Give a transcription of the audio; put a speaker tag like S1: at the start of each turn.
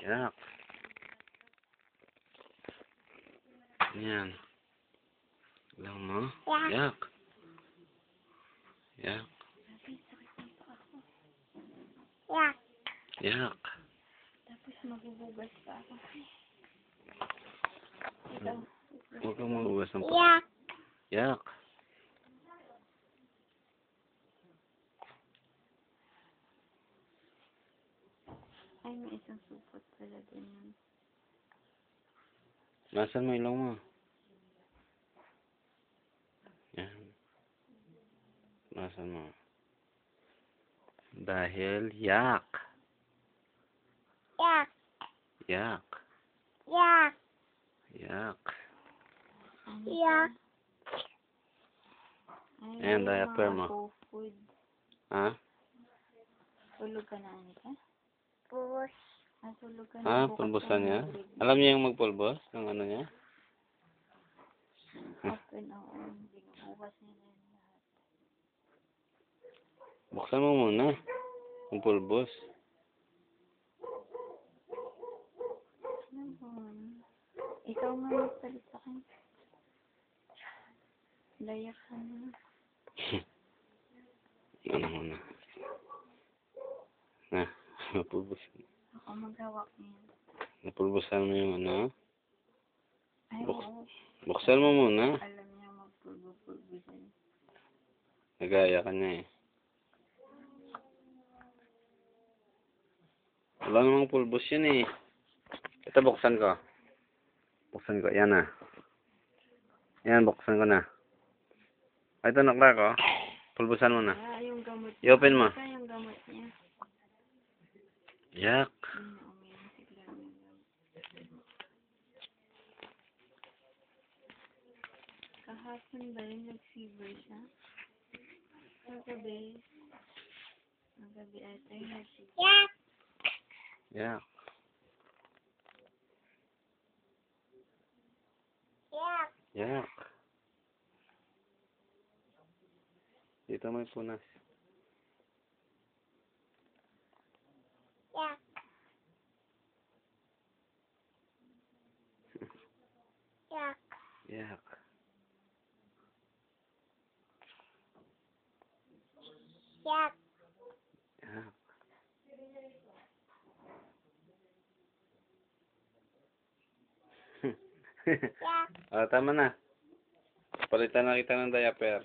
S1: Yak. Yan. Alam mo? Yak. Yak.
S2: Yak.
S1: Yak.
S2: Tapos magbubugas pa ako. Ito.
S1: Huwag kang magugas ng pa.
S2: Yak.
S1: Yak.
S2: Ay, may isang supot pala din.
S1: Nasaan mo ilong mo? Yan. Nasaan mo? Dahil yak.
S2: Yak.
S1: Yak.
S2: Yak.
S1: Yak.
S2: Yak.
S1: Ayan, diaper mo.
S2: Food.
S1: Ha?
S2: Tulog ka na, Anika? Pulbos. Tulog ka
S1: Ha?
S2: na.
S1: Pulbusan niya? Alam niya yung magpulbos? Yung ano niya?
S2: Open, oo. Binubukas niya na yun lahat.
S1: Buksan mo muna. Yung pulbos.
S2: Ikaw nga magpalit sa akin. Layak ka na.
S1: Ano muna? Na, napulbusan.
S2: Ako maghawak niya.
S1: Napulbusan mo yung ano?
S2: Ay, oo.
S1: Buksan mo muna.
S2: Alam niya magpulbo-pulbusan.
S1: Nagaya ka niya eh. Wala namang pulbos yun eh. Ito buksan ko. Buksan ko. Yan na. Yan, buksan ko na. Ay, ito nakla ko. Pulbusan mo na.
S2: Ah, yung gamot niya.
S1: I-open mo.
S2: Ito yung gamot niya.
S1: Yak.
S2: Umiinisip lang yung gamot. Kahapon ba rin nag-fever siya? Magabi. Magabi ata yung nag-fever. Yak!
S1: Yak.
S2: Yak!
S1: Yak. Dito may punas.
S2: Yak! Yak!
S1: Yak.
S2: Yak!
S1: Yak. Ah, tama na. Palitan na kita ng diaper.